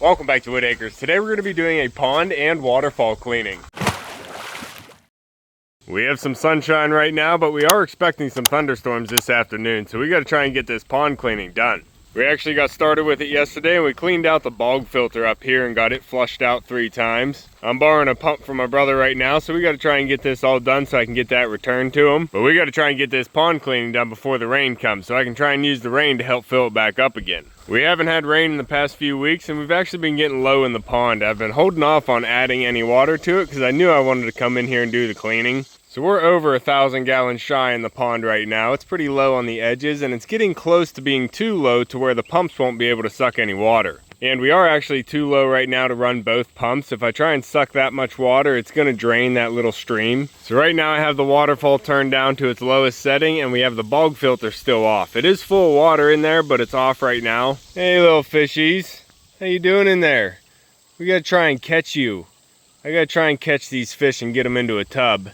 Welcome back to Wood Acres. Today we're going to be doing a pond and waterfall cleaning. We have some sunshine right now, but we are expecting some thunderstorms this afternoon, so we got to try and get this pond cleaning done. We actually got started with it yesterday and we cleaned out the bog filter up here and got it flushed out 3 times. I'm borrowing a pump from my brother right now, so we got to try and get this all done so I can get that returned to him. But we got to try and get this pond cleaning done before the rain comes so I can try and use the rain to help fill it back up again. We haven't had rain in the past few weeks and we've actually been getting low in the pond. I've been holding off on adding any water to it because I knew I wanted to come in here and do the cleaning. So we're over 1,000 gallons shy in the pond right now. It's pretty low on the edges and it's getting close to being too low to where the pumps won't be able to suck any water. And we are actually too low right now to run both pumps. If I try and suck that much water, it's gonna drain that little stream. So right now I have the waterfall turned down to its lowest setting and we have the bog filter still off. It is full of water in there, but it's off right now. Hey little fishies, how you doing in there? We gotta try and catch you. I gotta try and catch these fish and get them into a tub.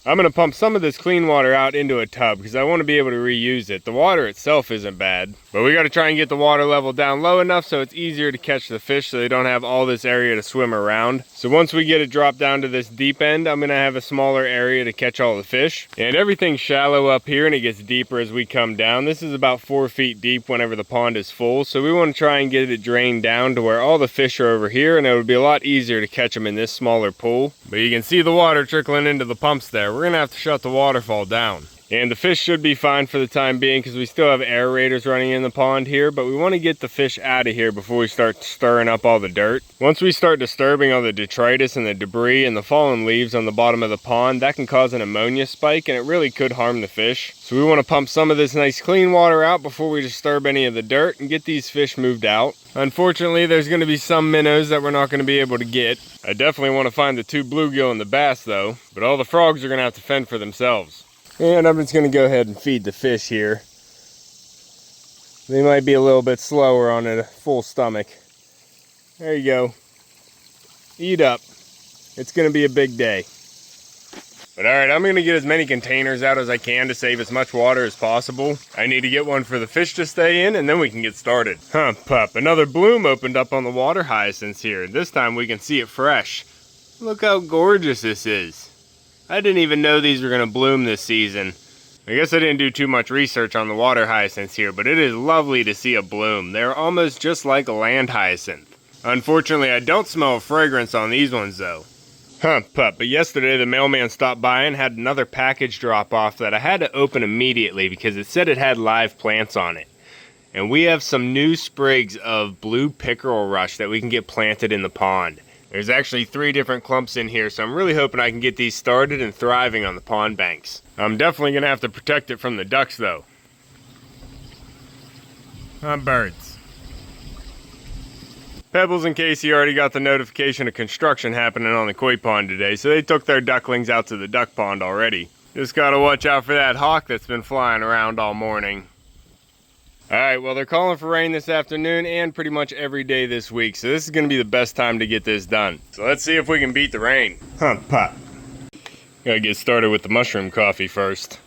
I'm gonna pump some of this clean water out into a tub because I want to be able to reuse it. The water itself isn't bad, but we got to try and get the water level down low enough so it's easier to catch the fish so they don't have all this area to swim around. So once we get it dropped down to this deep end, I'm gonna have a smaller area to catch all the fish. And everything's shallow up here and it gets deeper as we come down. This is about 4 feet deep whenever the pond is full. So we want to try and get it drained down to where all the fish are over here and it would be a lot easier to catch them in this smaller pool. But you can see the water trickling into the pumps there. We're gonna have to shut the waterfall down. And the fish should be fine for the time being because we still have aerators running in the pond here, but we want to get the fish out of here before we start stirring up all the dirt. Once we start disturbing all the detritus and the debris and the fallen leaves on the bottom of the pond, that can cause an ammonia spike and it really could harm the fish. So we want to pump some of this nice clean water out before we disturb any of the dirt and get these fish moved out. Unfortunately, there's going to be some minnows that we're not going to be able to get. I definitely want to find the 2 bluegill and the bass though, but all the frogs are going to have to fend for themselves. And I'm just going to go ahead and feed the fish here. They might be a little bit slower on a full stomach. There you go. Eat up. It's going to be a big day. But alright, I'm going to get as many containers out as I can to save as much water as possible. I need to get one for the fish to stay in and then we can get started. Huh, pup. Another bloom opened up on the water hyacinths here. This time we can see it fresh. Look how gorgeous this is. I didn't even know these were going to bloom this season. I guess I didn't do too much research on the water hyacinths here, but it is lovely to see a bloom. They're almost just like a land hyacinth. Unfortunately, I don't smell a fragrance on these ones though. Huh, pup, but yesterday the mailman stopped by and had another package drop off that I had to open immediately because it said it had live plants on it. And we have some new sprigs of blue pickerel rush that we can get planted in the pond. There's actually 3 different clumps in here, so I'm really hoping I can get these started and thriving on the pond banks. I'm definitely going to have to protect it from the ducks though. Birds. Pebbles and Casey already got the notification of construction happening on the koi pond today, so they took their ducklings out to the duck pond already. Just gotta watch out for that hawk that's been flying around all morning. Alright, well they're calling for rain this afternoon and pretty much every day this week, so this is going to be the best time to get this done. So let's see if we can beat the rain. Huh, pop. Gotta get started with the mushroom coffee first.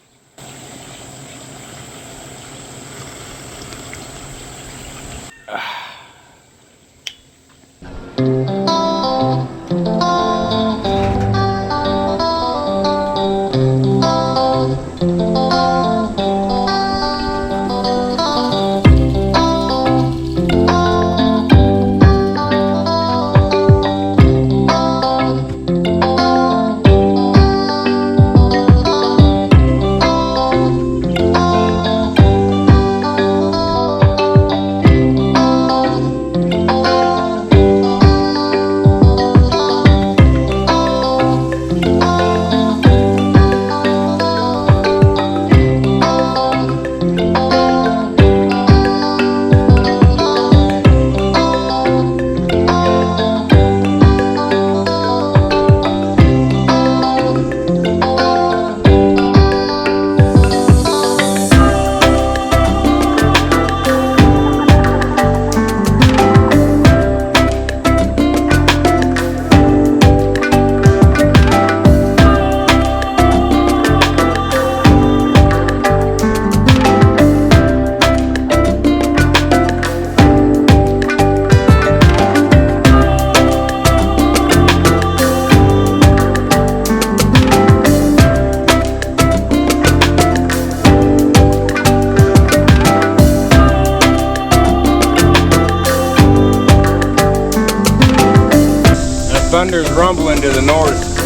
thunder's rumbling to the north.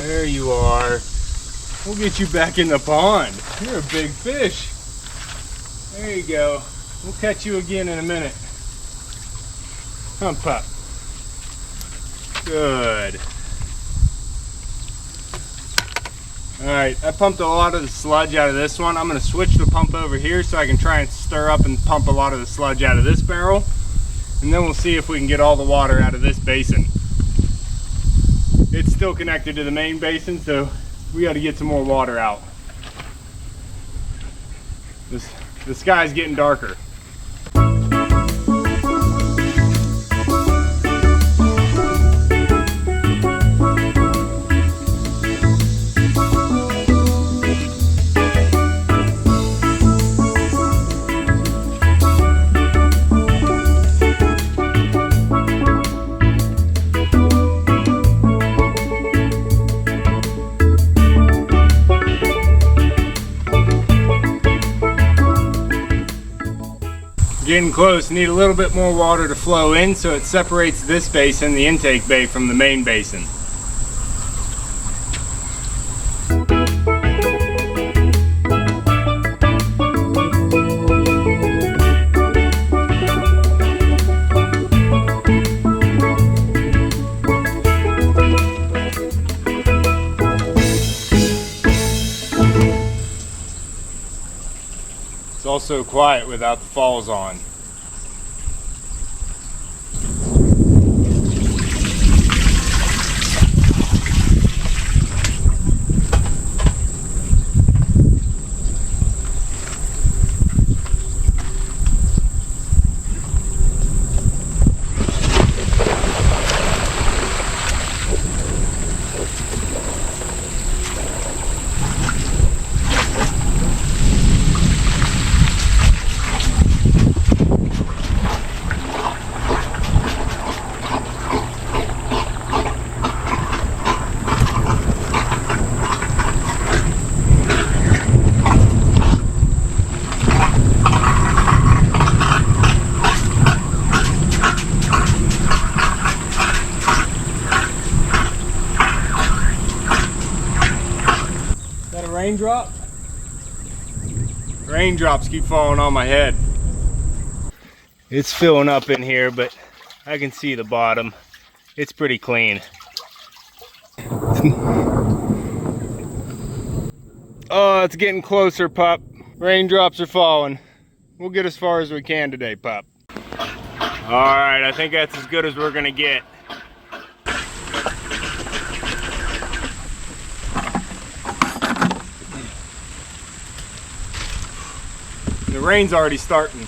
There you are. We'll get you back in the pond. You're a big fish. There you go. We'll catch you again in a minute. Come, pup. Good. Alright, I pumped a lot of the sludge out of this one. I'm going to switch the pump over here so I can try and stir up and pump a lot of the sludge out of this barrel. And then we'll see if we can get all the water out of this basin. It's still connected to the main basin, so we got to get some more water out. The sky's getting darker. Getting close. Need a little bit more water to flow in so it separates this basin, the intake bay, from the main basin. It's also quiet without the falls on. Raindrop? Raindrops keep falling on my head. It's filling up in here, but I can see the bottom. It's pretty clean. Oh, it's getting closer, pup. Raindrops are falling. We'll get as far as we can today, pup. All right, I think that's as good as we're gonna get. The rain's already starting.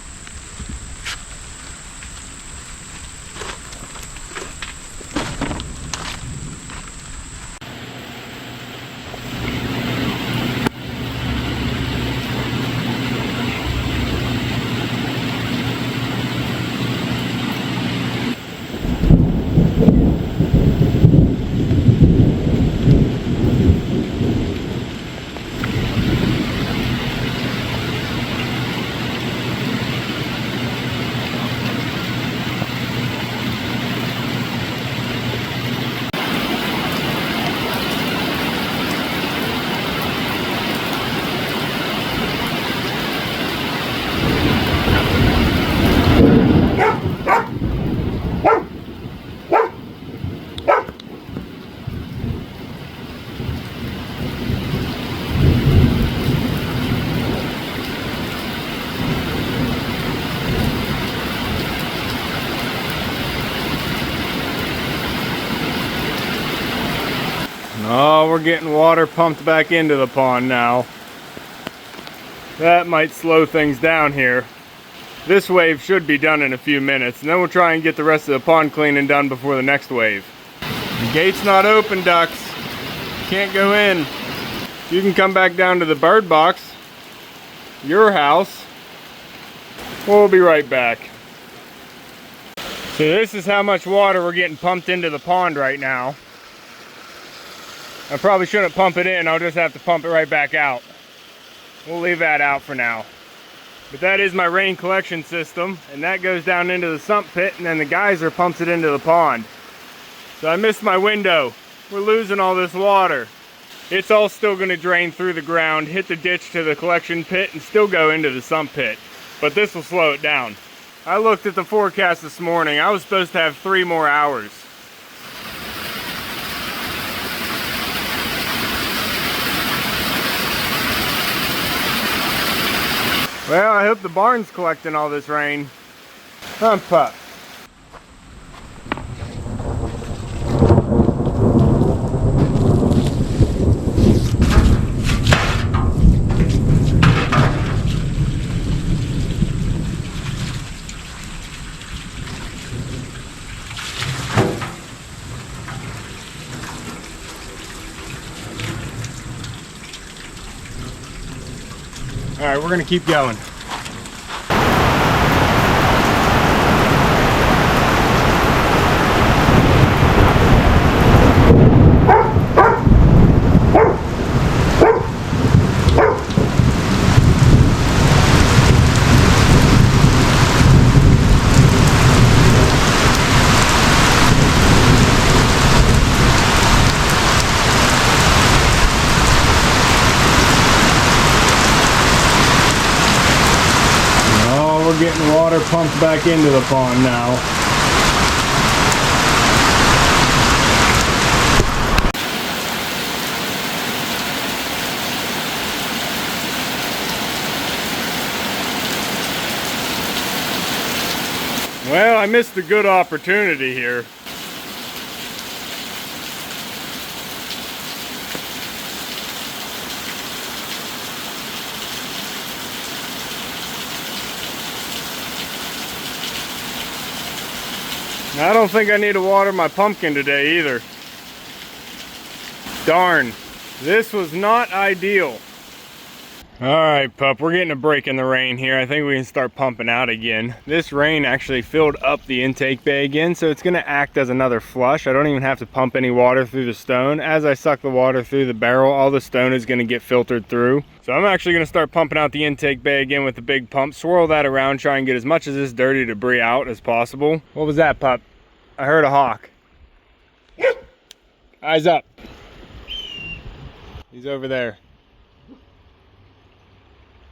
Oh, we're getting water pumped back into the pond now. That might slow things down here. This wave should be done in a few minutes, and then we'll try and get the rest of the pond cleaning done before the next wave. The gate's not open, ducks. Can't go in. You can come back down to the bird box, your house. We'll be right back. So this is how much water we're getting pumped into the pond right now. I probably shouldn't pump it in, I'll just have to pump it right back out. We'll leave that out for now. But that is my rain collection system, and that goes down into the sump pit, and then the geyser pumps it into the pond. So I missed my window. We're losing all this water. It's all still going to drain through the ground, hit the ditch to the collection pit, and still go into the sump pit. But this will slow it down. I looked at the forecast this morning. I was supposed to have 3 more hours. Well, I hope the barn's collecting all this rain. Hump up. All right, we're gonna keep going. We're getting water pumped back into the pond now. Well, I missed a good opportunity here. I don't think I need to water my pumpkin today either. Darn, this was not ideal. Alright, pup, we're getting a break in the rain here. I think we can start pumping out again. This rain actually filled up the intake bay again, so it's going to act as another flush. I don't even have to pump any water through the stone. As I suck the water through the barrel, all the stone is going to get filtered through. So I'm actually going to start pumping out the intake bay again with the big pump, swirl that around, try and get as much of this dirty debris out as possible. What was that, pup? I heard a hawk. Eyes up. He's over there.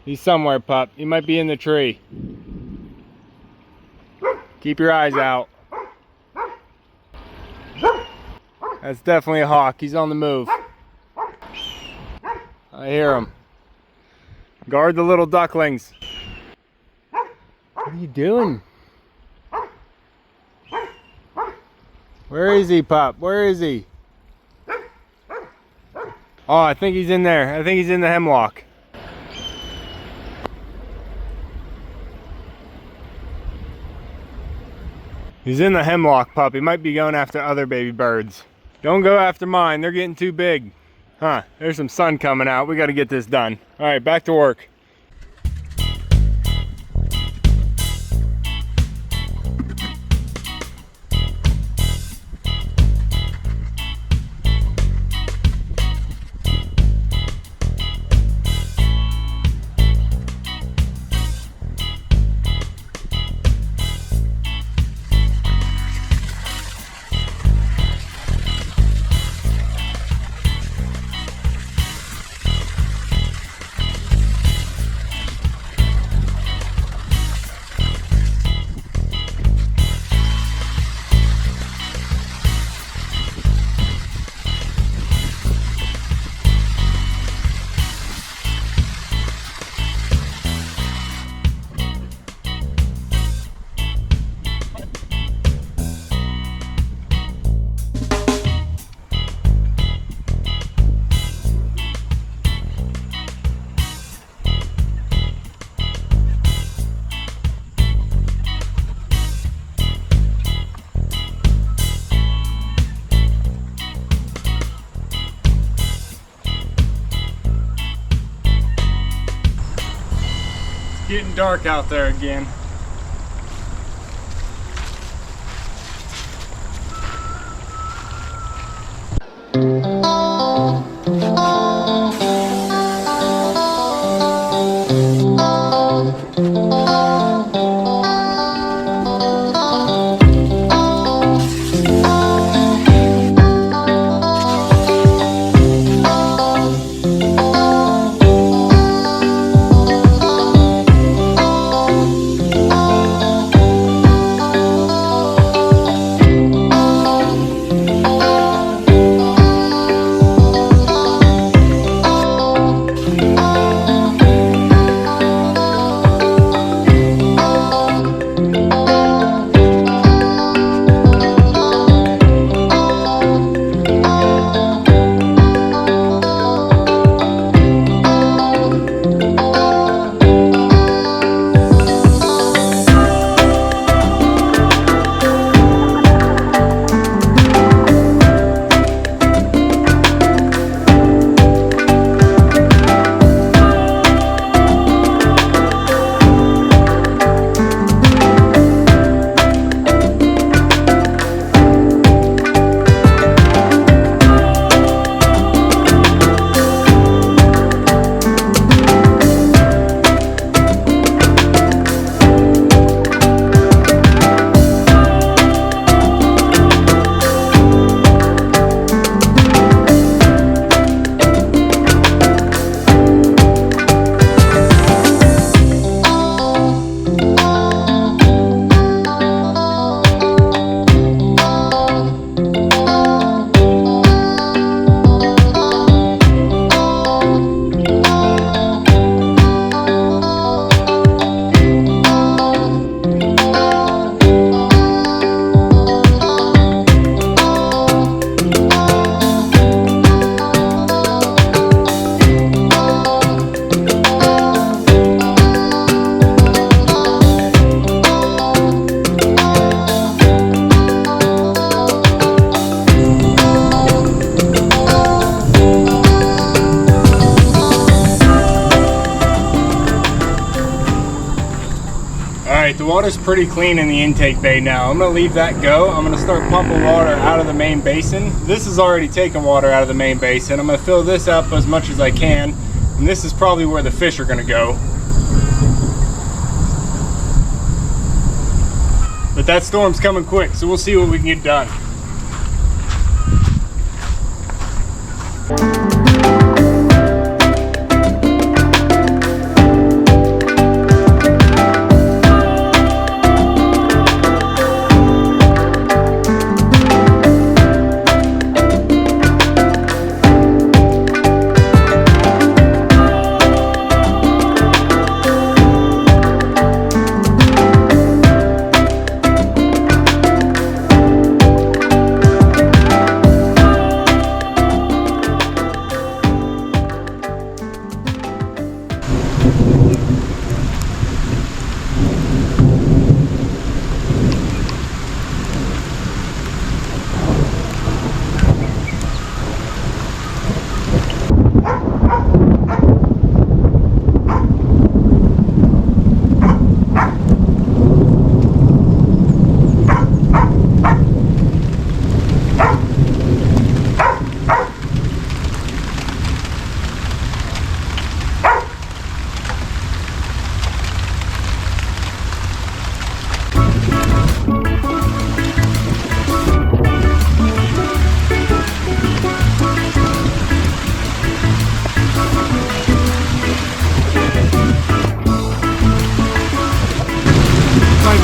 He's somewhere, pup. He might be in the tree. Keep your eyes out. That's definitely a hawk. He's on the move. I hear him. Guard the little ducklings. What are you doing? Where is he, pup? Where is he? Oh, I think he's in there. I think he's in the hemlock. He's in the hemlock, pup. He might be going after other baby birds. Don't go after mine. They're getting too big. Huh, there's some sun coming out. We got to get this done. All right, back to work. getting dark out there again. Alright, the water's pretty clean in the intake bay now. I'm going to leave that go. I'm going to start pumping water out of the main basin. This is already taking water out of the main basin. I'm going to fill this up as much as I can. And this is probably where the fish are going to go. But that storm's coming quick, so we'll see what we can get done.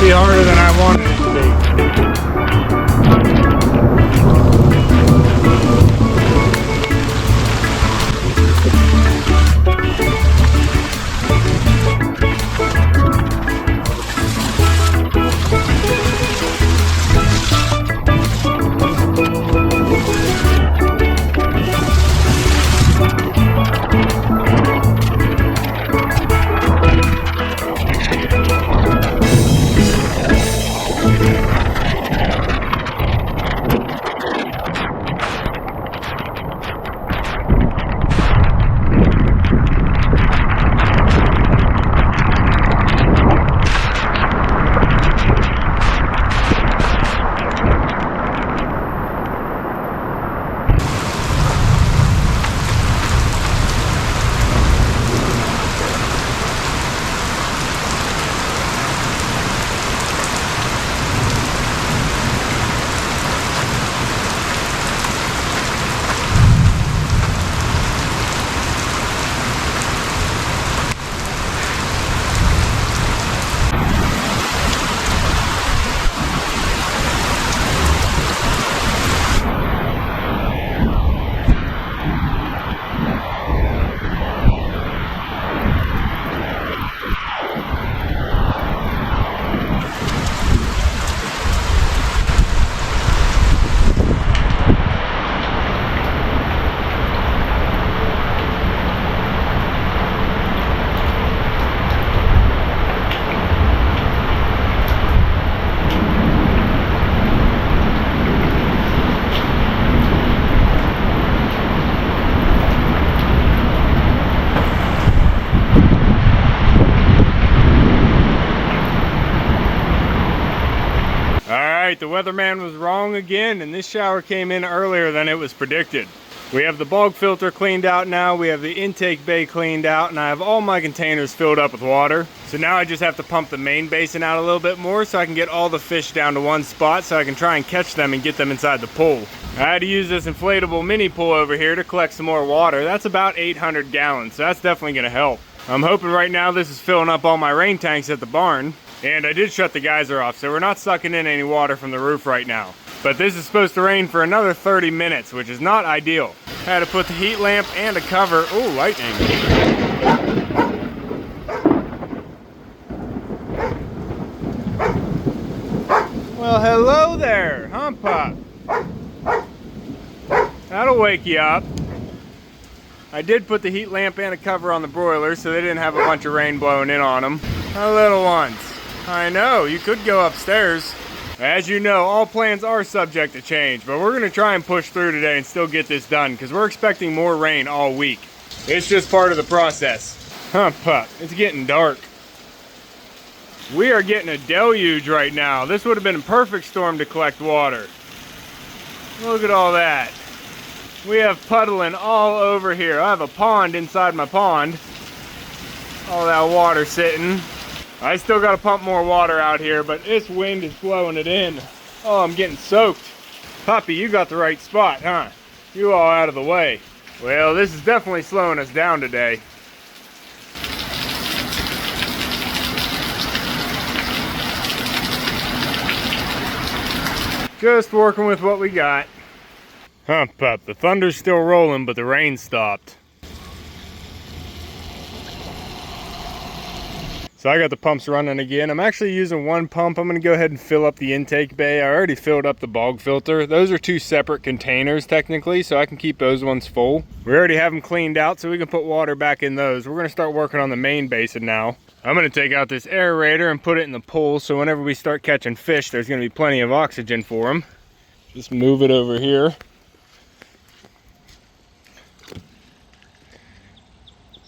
Be harder than I wanted it to be. weatherman was wrong again, and this shower came in earlier than it was predicted. We have the bog filter cleaned out now, we have the intake bay cleaned out, and I have all my containers filled up with water. So now I just have to pump the main basin out a little bit more so I can get all the fish down to one spot so I can try and catch them and get them inside the pool. I had to use this inflatable mini pool over here to collect some more water. That's about 800 gallons, so that's definitely gonna help. I'm hoping right now this is filling up all my rain tanks at the barn. And I did shut the geyser off, so we're not sucking in any water from the roof right now. But this is supposed to rain for another 30 minutes, which is not ideal. I had to put the heat lamp and a cover. Oh, lightning. Well, hello there, huh, Pop? That'll wake you up. I did put the heat lamp and a cover on the broilers so they didn't have a bunch of rain blowing in on them. My little ones. I know, you could go upstairs. As you know, all plans are subject to change, but we're gonna try and push through today and still get this done because we're expecting more rain all week. It's just part of the process. Huh, Pup, it's getting dark. We are getting a deluge right now. This would have been a perfect storm to collect water. Look at all that. We have puddling all over here. I have a pond inside my pond. All that water sitting. I still got to pump more water out here, but this wind is blowing it in. Oh, I'm getting soaked. Puppy, you got the right spot, huh? You all out of the way. Well, this is definitely slowing us down today. Just working with what we got. Huh, Pup, the thunder's still rolling, but the rain stopped. So I got the pumps running again. I'm actually using one pump. I'm gonna go ahead and fill up the intake bay. I already filled up the bog filter. Those are two separate containers technically, so I can keep those ones full. We already have them cleaned out, so we can put water back in those. We're gonna start working on the main basin now. I'm gonna take out this aerator and put it in the pool, so whenever we start catching fish, there's gonna be plenty of oxygen for them. Just move it over here.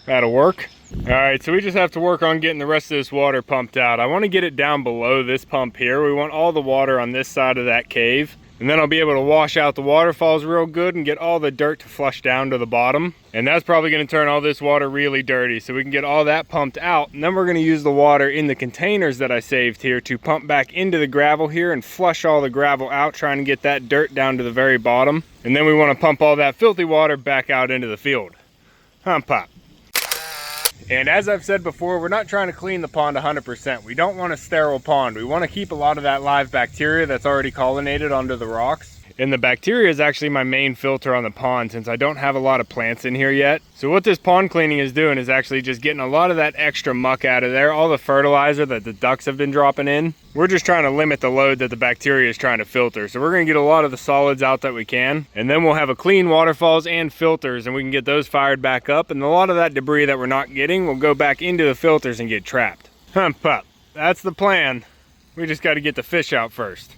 That'll work. All right, so we just have to work on getting the rest of this water pumped out. I want to get it down below this pump here. We want all the water on this side of that cave. And then I'll be able to wash out the waterfalls real good and get all the dirt to flush down to the bottom. And that's probably going to turn all this water really dirty. So we can get all that pumped out. And then we're going to use the water in the containers that I saved here to pump back into the gravel here and flush all the gravel out, trying to get that dirt down to the very bottom. And then we want to pump all that filthy water back out into the field. Huh, Pop? And as I've said before, we're not trying to clean the pond 100%. We don't want a sterile pond. We want to keep a lot of that live bacteria that's already colonized under the rocks. And the bacteria is actually my main filter on the pond since I don't have a lot of plants in here yet. So what this pond cleaning is doing is actually just getting a lot of that extra muck out of there, all the fertilizer that the ducks have been dropping in. We're just trying to limit the load that the bacteria is trying to filter. So we're gonna get a lot of the solids out that we can, and then we'll have a clean waterfalls and filters, and we can get those fired back up, and a lot of that debris that we're not getting will go back into the filters and get trapped. Huh, Pup, that's the plan. We just gotta get the fish out first.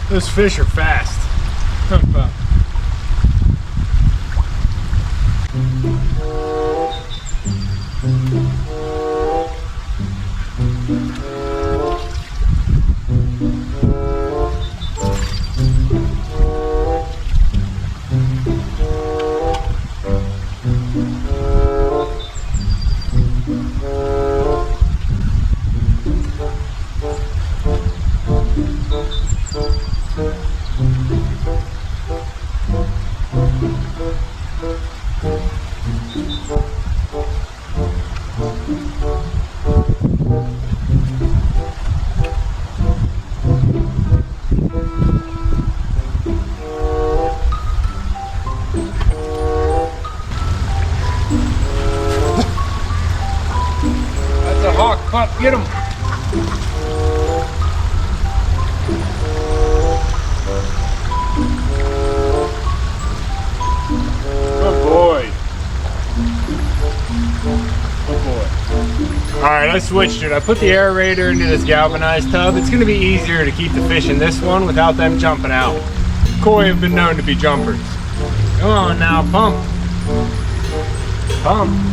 Those fish are fast. Pop, get him. Good boy. Good boy. Alright, I switched it. I put the aerator into this galvanized tub. It's going to be easier to keep the fish in this one without them jumping out. Koi have been known to be jumpers. Come on now, pump. Pump.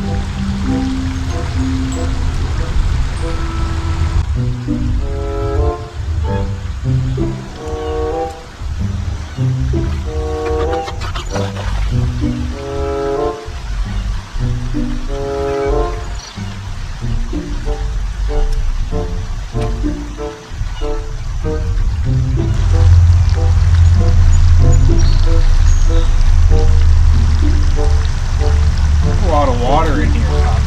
A lot of water in here, Tom.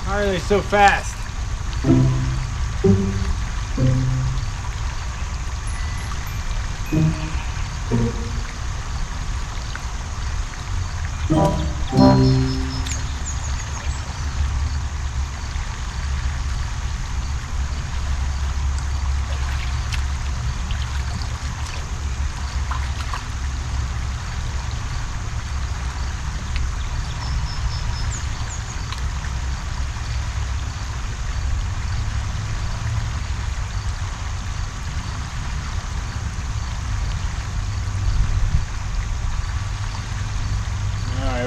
Why are they so fast?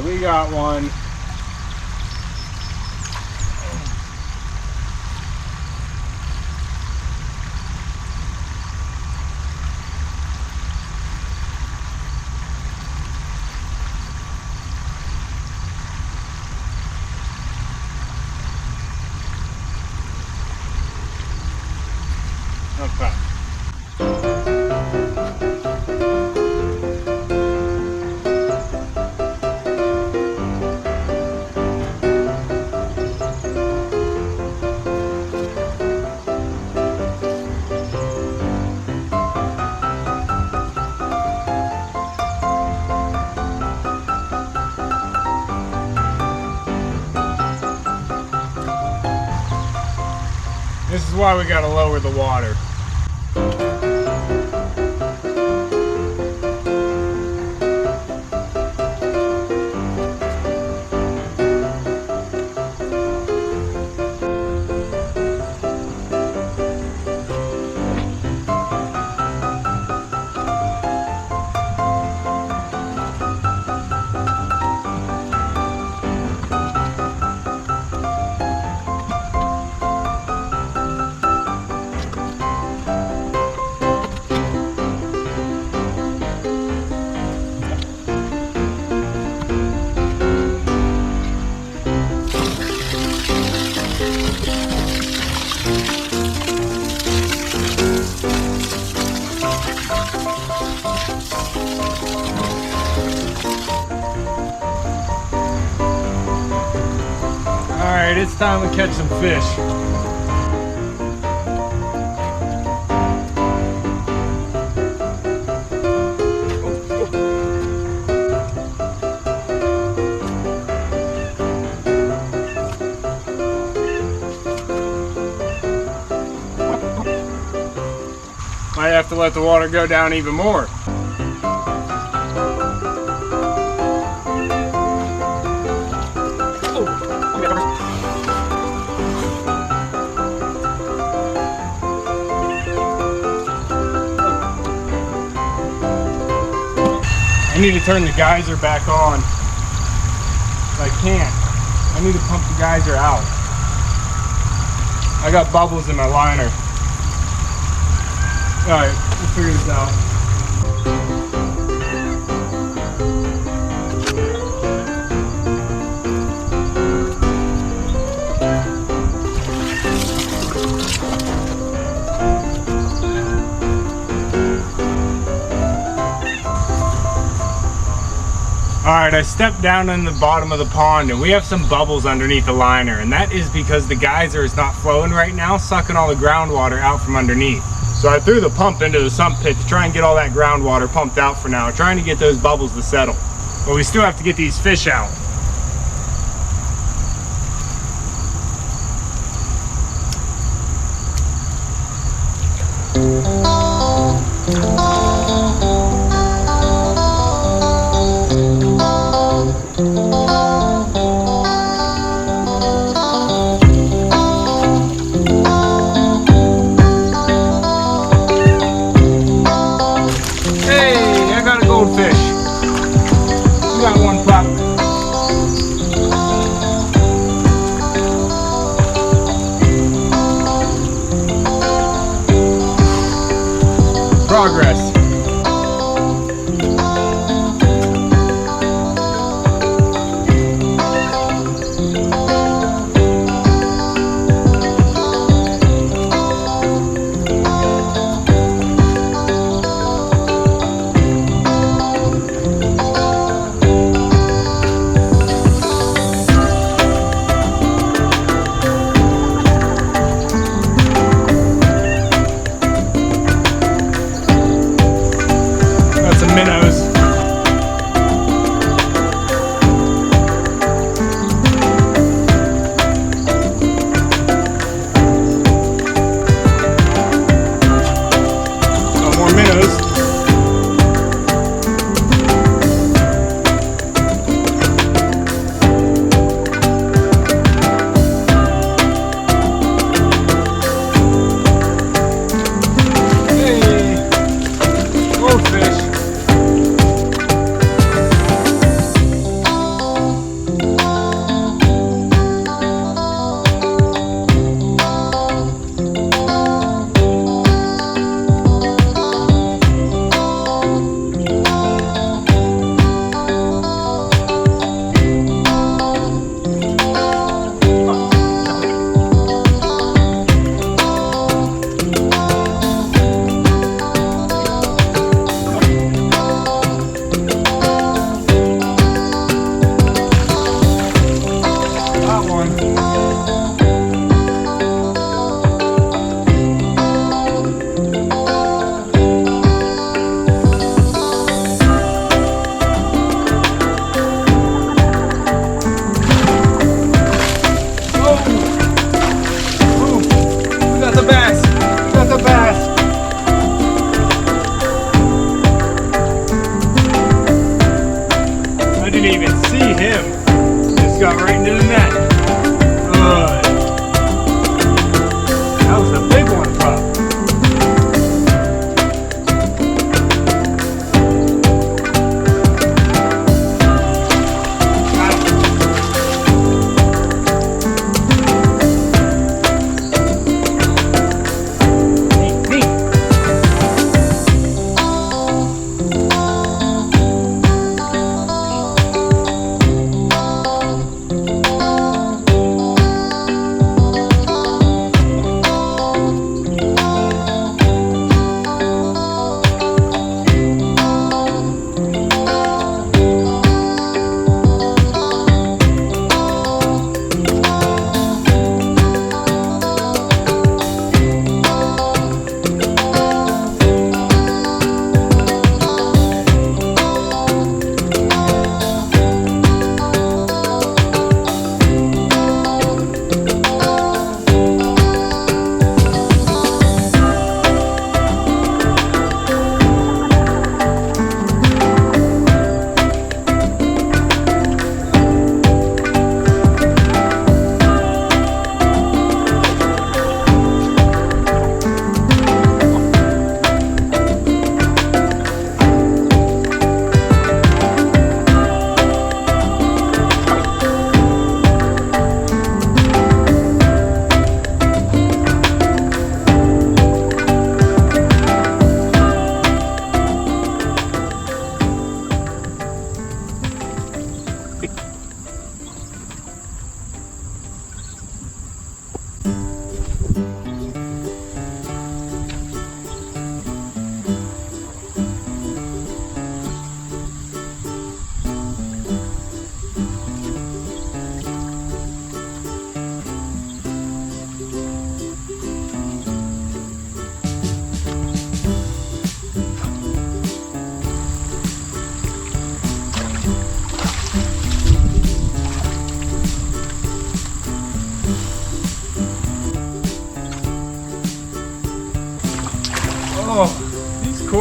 We got one. Okay. This is why we gotta lower the water. Alright, it's time to catch some fish. Might have to let the water go down even more. I need to turn the geyser back on. I can't. I need to pump the geyser out. I got bubbles in my liner. Alright, we'll figure this out. Alright, I stepped down in the bottom of the pond and we have some bubbles underneath the liner, and that is because the geyser is not flowing right now, sucking all the groundwater out from underneath. So I threw the pump into the sump pit to try and get all that groundwater pumped out for now, trying to get those bubbles to settle. But we still have to get these fish out. Progress.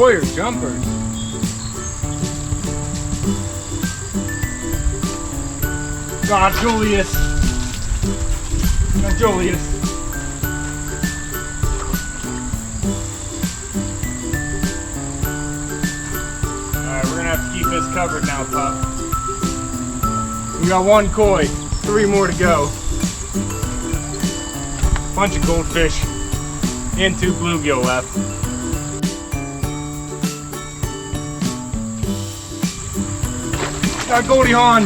koi or jumpers? God, Julius. Not Julius. Alright, we're gonna have to keep this covered now, pup. We got one koi, 3 more to go. Bunch of goldfish and 2 bluegill left. Got Goldie Hawn.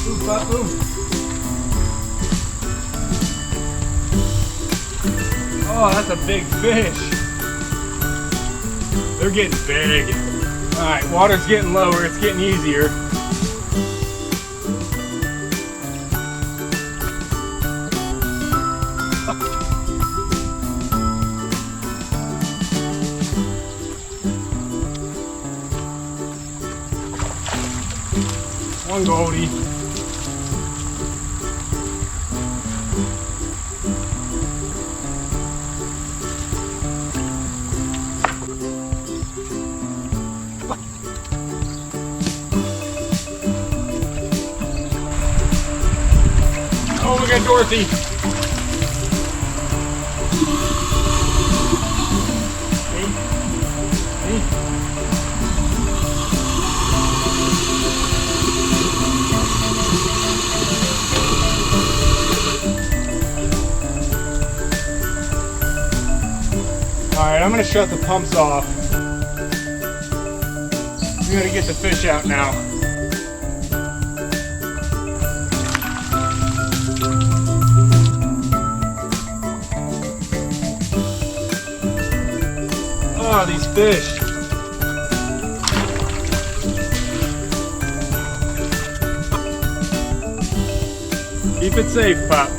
Move, pup, move. Oh, that's a big fish. They're getting big. All right, water's getting lower. It's getting easier. One Goldie. Oh, we got Dorothy. Alright, I'm going to shut the pumps off. We got to get the fish out now. Oh, these fish. Keep it safe, pup.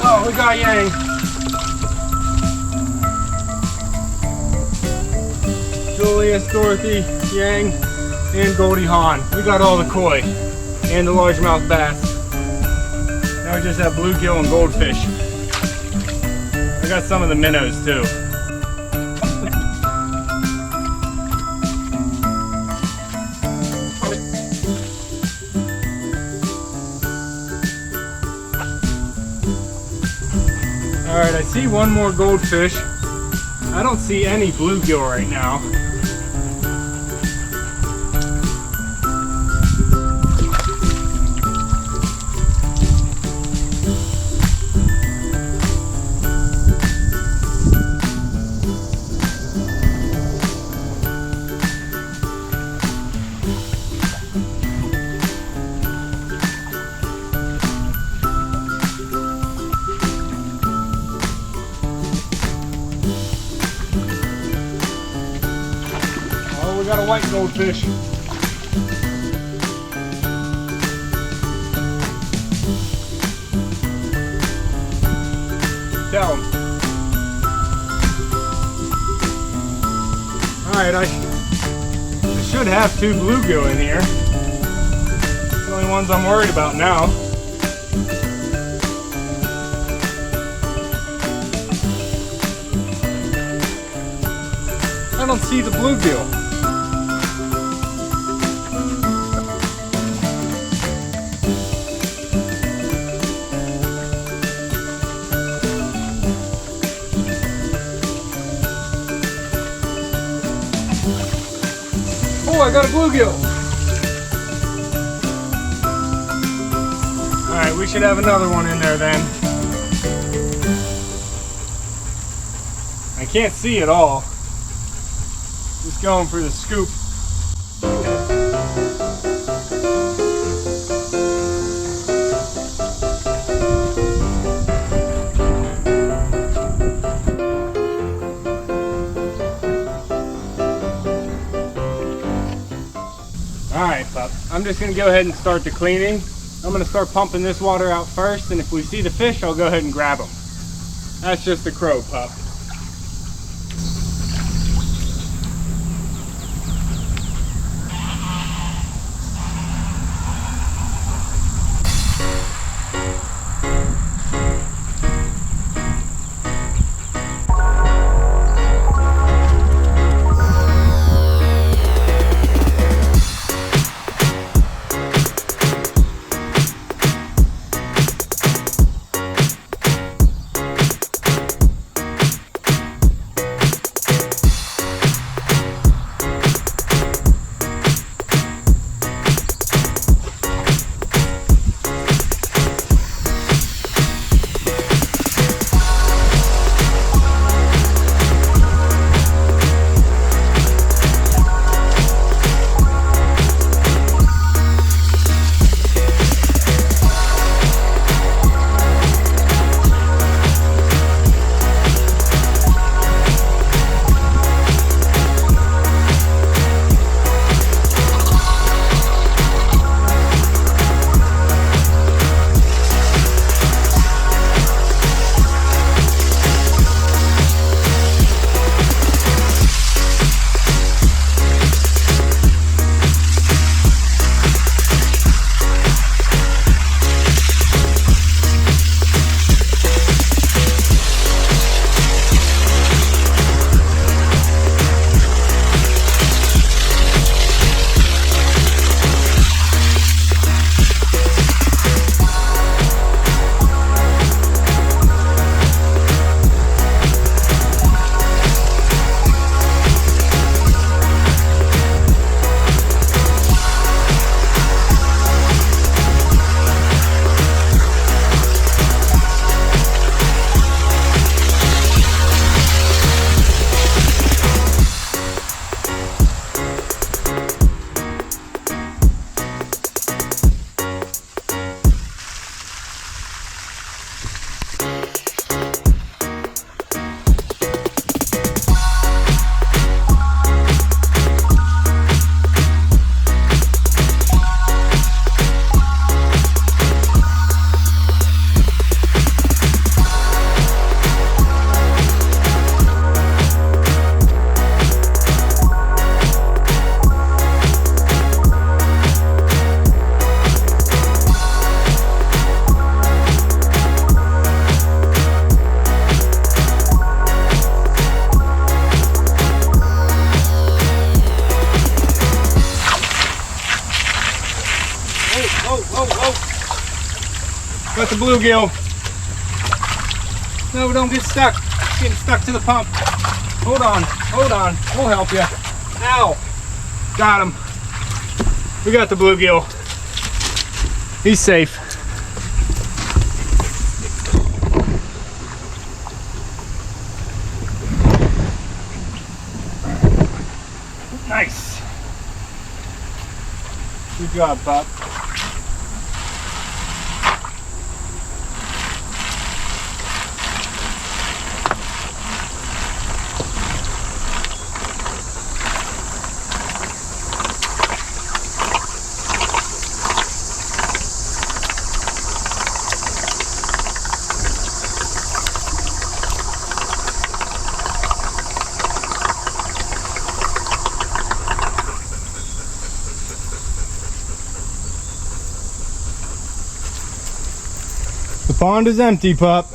Oh, we got Yang. Julius, Dorothy, Yang, and Goldie Hawn. We got all the koi and the largemouth bass. Now we just have bluegill and goldfish. I got some of the minnows too. Alright, I see one more goldfish. I don't see any bluegill right now. We got a white goldfish. Tell him. Alright, I should have 2 bluegill in here. The only ones I'm worried about now. I don't see the bluegill. Oh, I got a bluegill. Alright, we should have another one in there then. I can't see it all. Just going for the scoop. Alright, pup. I'm just going to go ahead and start the cleaning. I'm gonna start pumping this water out first, and if we see the fish, I'll go ahead and grab them. That's just a crow pup. Got the bluegill. No, don't get stuck. It's getting stuck to the pump. Hold on, hold on. We'll help you. Ow. Got him. We got the bluegill. He's safe. Nice. Good job, pup. The pond is empty, pup.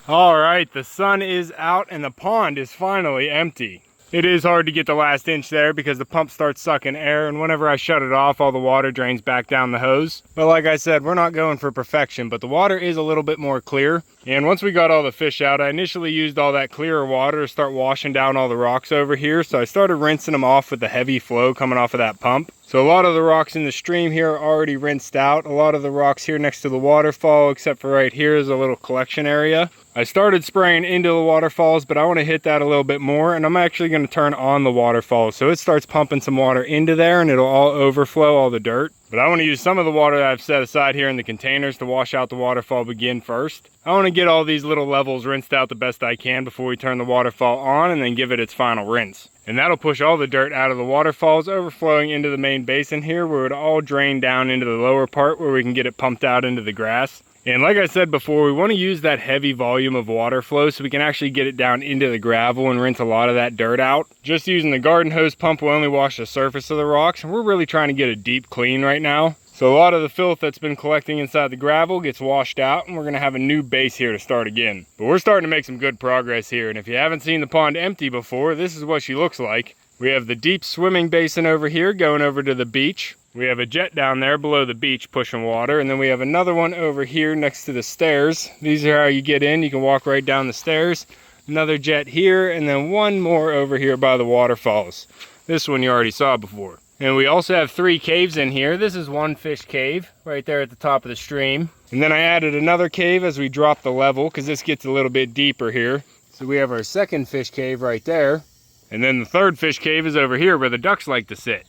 All right, the sun is out and the pond is finally empty. It is hard to get the last inch there because the pump starts sucking air, and whenever I shut it off, all the water drains back down the hose. But like I said, we're not going for perfection, but the water is a little bit more clear. And once we got all the fish out, I initially used all that clearer water to start washing down all the rocks over here. So I started rinsing them off with the heavy flow coming off of that pump. So a lot of the rocks in the stream here are already rinsed out. A lot of the rocks here next to the waterfall, except for right here, is a little collection area. I started spraying into the waterfalls, but I want to hit that a little bit more, and I'm actually going to turn on the waterfall so it starts pumping some water into there and it'll all overflow all the dirt. But I want to use some of the water that I've set aside here in the containers to wash out the waterfall begin first. I want to get all these little levels rinsed out the best I can before we turn the waterfall on and then give it its final rinse. And that'll push all the dirt out of the waterfalls, overflowing into the main basin here, where it all drain down into the lower part where we can get it pumped out into the grass. And like I said before, we want to use that heavy volume of water flow so we can actually get it down into the gravel and rinse a lot of that dirt out. Just using the garden hose pump will only wash the surface of the rocks, and we're really trying to get a deep clean right now. So a lot of the filth that's been collecting inside the gravel gets washed out, and we're going to have a new base here to start again. But we're starting to make some good progress here, and if you haven't seen the pond empty before, this is what she looks like. We have the deep swimming basin over here going over to the beach. We have a jet down there below the beach pushing water, and then we have another one over here next to the stairs. These are how you get in. You can walk right down the stairs. Another jet here, and then one more over here by the waterfalls. This one you already saw before. And we also have 3 caves in here. This is one fish cave right there at the top of the stream. And then I added another cave as we drop the level, because this gets a little bit deeper here. So we have our second fish cave right there. And then the third fish cave is over here where the ducks like to sit.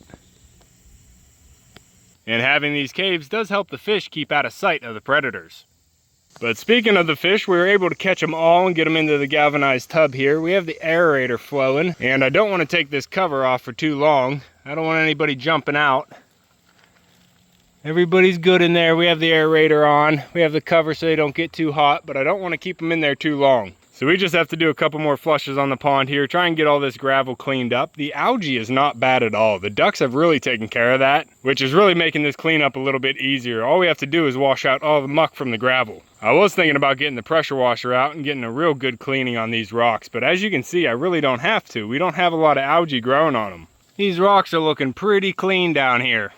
And having these caves does help the fish keep out of sight of the predators. But speaking of the fish, we were able to catch them all and get them into the galvanized tub here. We have the aerator flowing, and I don't want to take this cover off for too long. I don't want anybody jumping out. Everybody's good in there. We have the aerator on. We have the cover so they don't get too hot, but I don't want to keep them in there too long. So we just have to do a couple more flushes on the pond here, try and get all this gravel cleaned up. The algae is not bad at all. The ducks have really taken care of that, which is really making this cleanup a little bit easier. All we have to do is wash out all the muck from the gravel. I was thinking about getting the pressure washer out and getting a real good cleaning on these rocks, but as you can see, I really don't have to. We don't have a lot of algae growing on them. These rocks are looking pretty clean down here.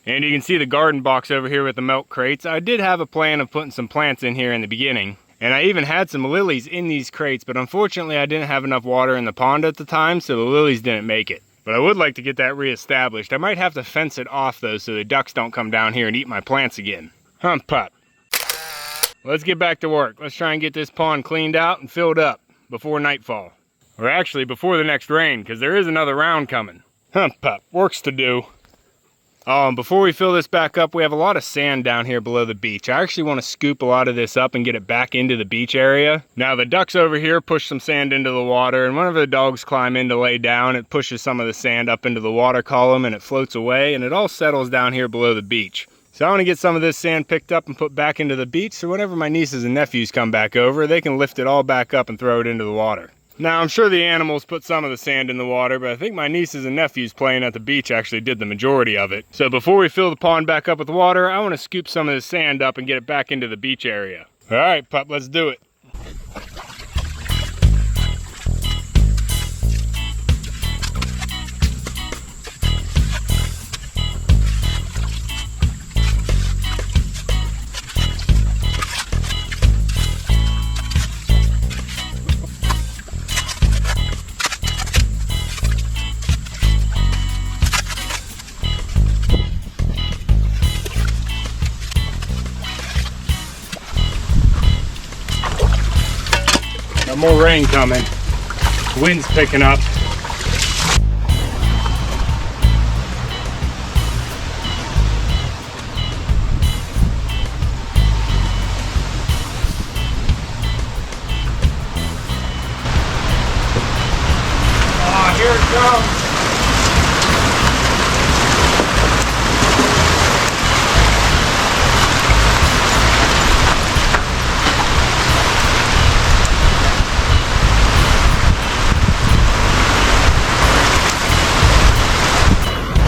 And you can see the garden box over here with the milk crates. I did have a plan of putting some plants in here in the beginning. And I even had some lilies in these crates, but unfortunately I didn't have enough water in the pond at the time, so the lilies didn't make it. But I would like to get that reestablished. I might have to fence it off though, so the ducks don't come down here and eat my plants again. Humph pup. Let's get back to work. Let's try and get this pond cleaned out and filled up before nightfall. Or actually before the next rain, because there is another round coming. Humph pup, works to do. Oh, and before we fill this back up, we have a lot of sand down here below the beach. I actually want to scoop a lot of this up and get it back into the beach area. Now the ducks over here push some sand into the water, and whenever the dogs climb in to lay down, it pushes some of the sand up into the water column and it floats away, and it all settles down here below the beach. So I want to get some of this sand picked up and put back into the beach, so whenever my nieces and nephews come back over, they can lift it all back up and throw it into the water. Now, I'm sure the animals put some of the sand in the water, but I think my nieces and nephews playing at the beach actually did the majority of it. So before we fill the pond back up with water, I want to scoop some of this sand up and get it back into the beach area. All right, pup, let's do it. More rain coming. Wind's picking up. Oh, here it comes.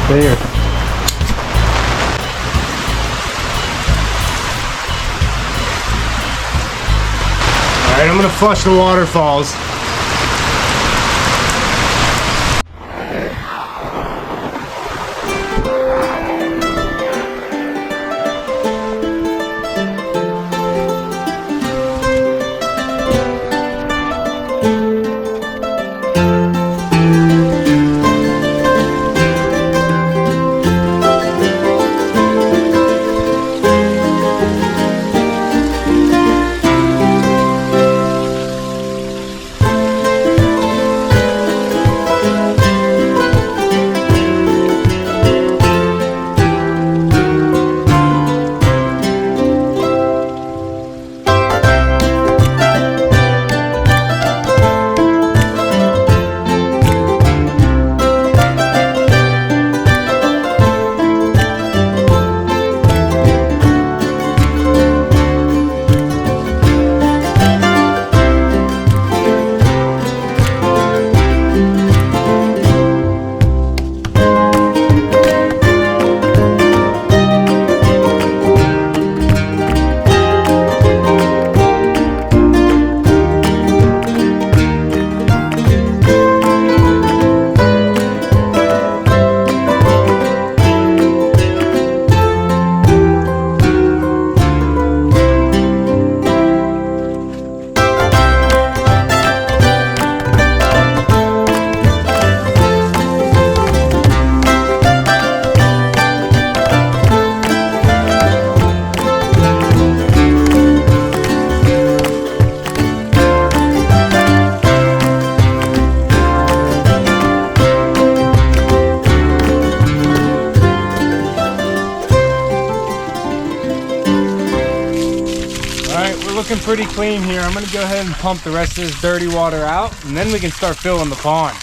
There. All right, I'm gonna flush the waterfalls. pretty clean here. I'm gonna go ahead and pump the rest of this dirty water out, and then we can start filling the pond.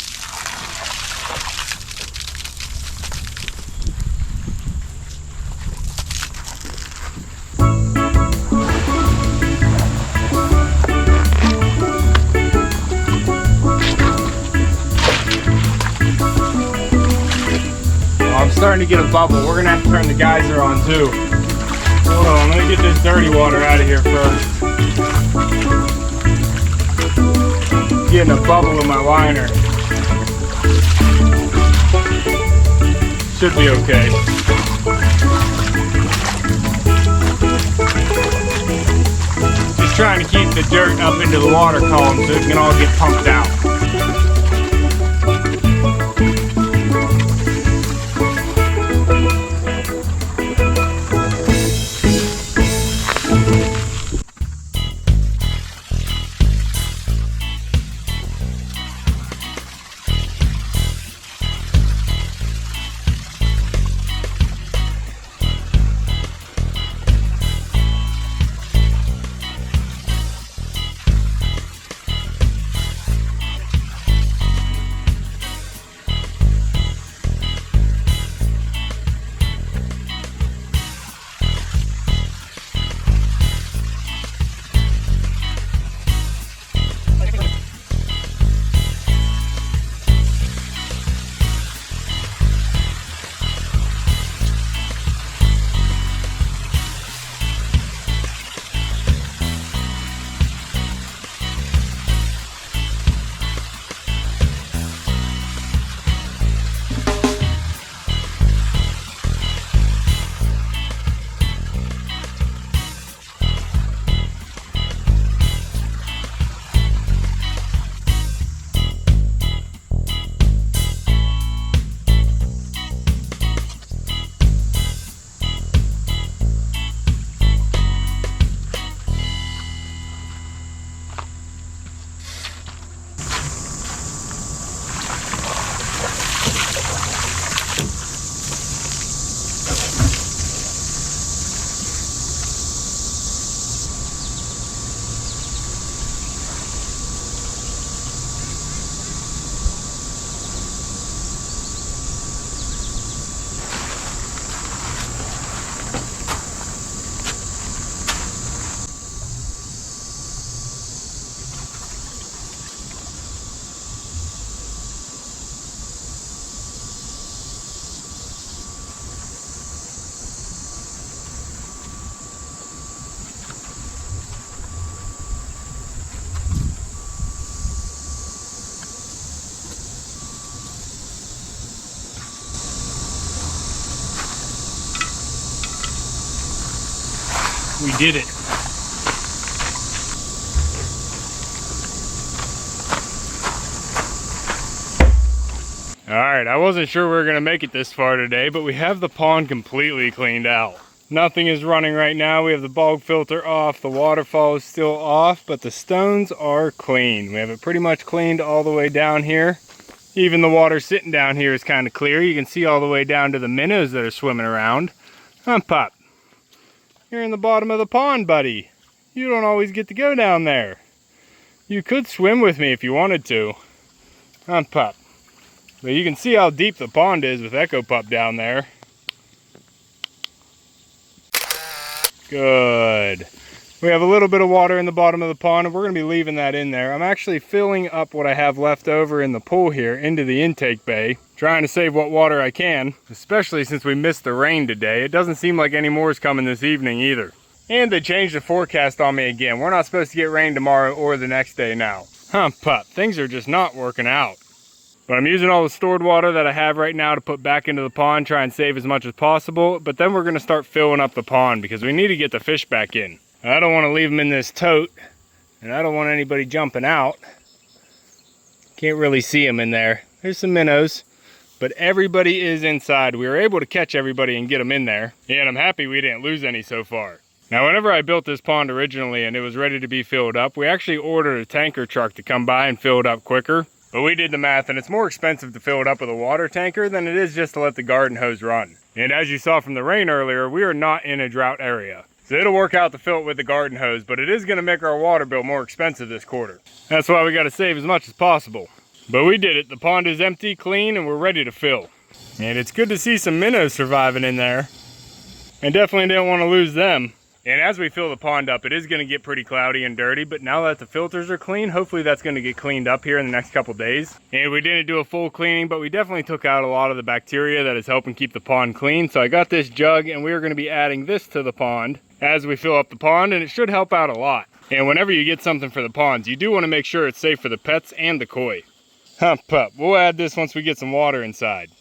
I'm starting to get a bubble. We're gonna have to turn the geyser on too. Hold on, let me get this dirty water out of here first. Getting a bubble in my liner. Should be okay. Just trying to keep the dirt up into the water column so it can all get pumped out. We did it. Alright, I wasn't sure we were going to make it this far today, but we have the pond completely cleaned out. Nothing is running right now. We have the bog filter off, the waterfall is still off, but the stones are clean. We have it pretty much cleaned all the way down here. Even the water sitting down here is kind of clear. You can see all the way down to the minnows that are swimming around. Pup. You're in the bottom of the pond, buddy. You don't always get to go down there. You could swim with me if you wanted to. Pup. But you can see how deep the pond is with Echo Pup down there. Good. We have a little bit of water in the bottom of the pond, and we're going to be leaving that in there. I'm actually filling up what I have left over in the pool here into the intake bay, trying to save what water I can, especially since we missed the rain today. It doesn't seem like any more is coming this evening either. And they changed the forecast on me again. We're not supposed to get rain tomorrow or the next day now. Pup, things are just not working out. But I'm using all the stored water that I have right now to put back into the pond, try and save as much as possible. But then we're going to start filling up the pond because we need to get the fish back in. I don't want to leave them in this tote, and I don't want anybody jumping out. Can't really see them in there. There's some minnows, but everybody is inside. We were able to catch everybody and get them in there, and I'm happy we didn't lose any so far. Now, whenever I built this pond originally and it was ready to be filled up, we actually ordered a tanker truck to come by and fill it up quicker. But we did the math, and it's more expensive to fill it up with a water tanker than it is just to let the garden hose run. And as you saw from the rain earlier, we are not in a drought area. So it'll work out to fill it with the garden hose, but it is going to make our water bill more expensive this quarter. That's why we got to save as much as possible. But we did it. The pond is empty, clean, and we're ready to fill. And it's good to see some minnows surviving in there. And definitely didn't want to lose them. And as we fill the pond up, it is going to get pretty cloudy and dirty, but now that the filters are clean, hopefully that's going to get cleaned up here in the next couple days. And we didn't do a full cleaning, but we definitely took out a lot of the bacteria that is helping keep the pond clean. So I got this jug, and we are going to be adding this to the pond as we fill up the pond, and it should help out a lot. And whenever you get something for the ponds, you do want to make sure it's safe for the pets and the koi. Hump pup. We'll add this once we get some water inside.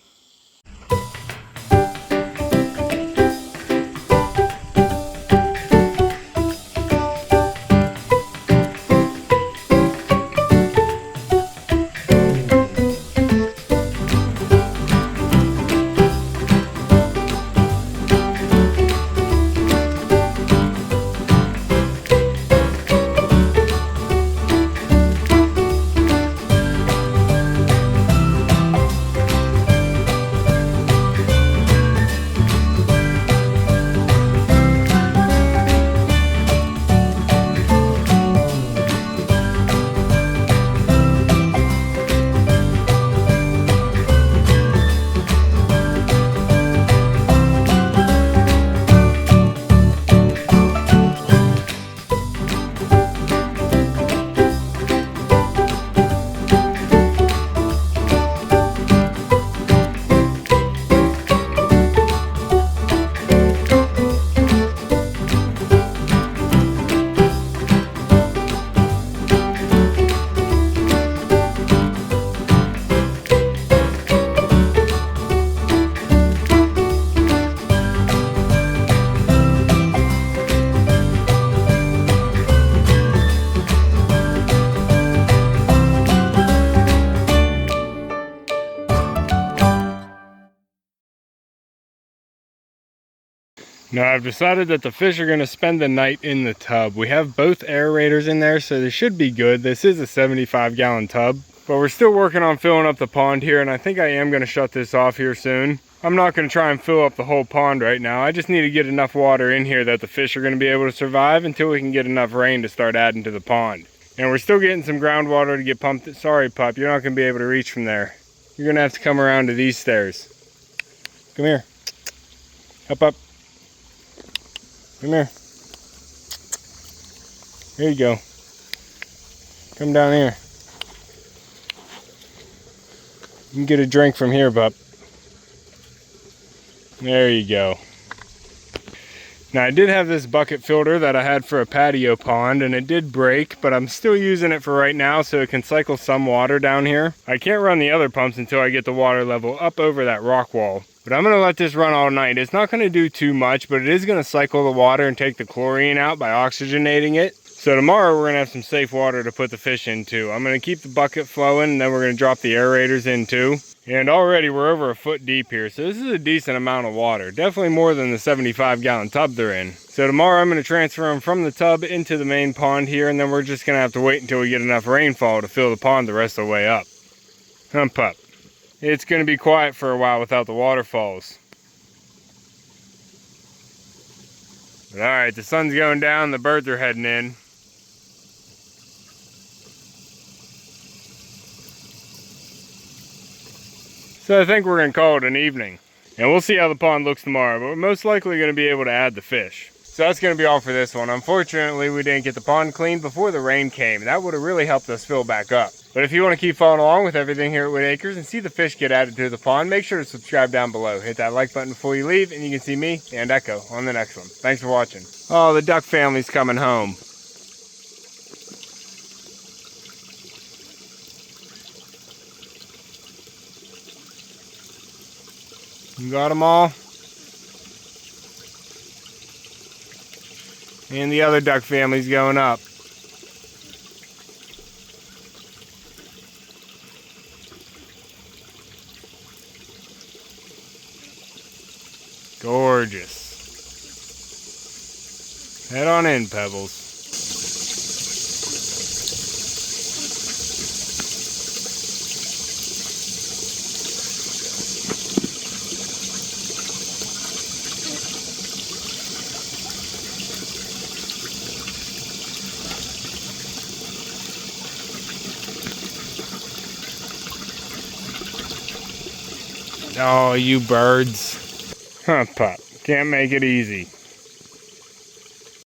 Now I've decided that the fish are going to spend the night in the tub. We have both aerators in there, so they should be good. This is a 75-gallon tub, but we're still working on filling up the pond here, and I think I am going to shut this off here soon. I'm not going to try and fill up the whole pond right now. I just need to get enough water in here that the fish are going to be able to survive until we can get enough rain to start adding to the pond. And we're still getting some groundwater to get pumped. Sorry, pup, you're not going to be able to reach from there. You're going to have to come around to these stairs. Come here. Up. Come here. Here you go. Come down here. You can get a drink from here, bub. There you go. Now I did have this bucket filter that I had for a patio pond, and it did break, but I'm still using it for right now so it can cycle some water down here. I can't run the other pumps until I get the water level up over that rock wall. But I'm going to let this run all night. It's not going to do too much, but it is going to cycle the water and take the chlorine out by oxygenating it. So tomorrow we're going to have some safe water to put the fish into. I'm going to keep the bucket flowing, and then we're going to drop the aerators in too. And already we're over a foot deep here, so this is a decent amount of water. Definitely more than the 75-gallon tub they're in. So tomorrow I'm going to transfer them from the tub into the main pond here, and then we're just going to have to wait until we get enough rainfall to fill the pond the rest of the way up. Hump up. It's going to be quiet for a while without the waterfalls. But alright, the sun's going down, the birds are heading in. So I think we're going to call it an evening. And we'll see how the pond looks tomorrow, but we're most likely going to be able to add the fish. So that's going to be all for this one. Unfortunately, we didn't get the pond cleaned before the rain came. That would have really helped us fill back up. But if you want to keep following along with everything here at Whitt Acres and see the fish get added to the pond, make sure to subscribe down below. Hit that like button before you leave, and you can see me and Echo on the next one. Thanks for watching. Oh, the duck family's coming home. You got them all? And the other duck family's going up. Gorgeous. Head on in, Pebbles. Oh, you birds. Huh, pup. Can't make it easy.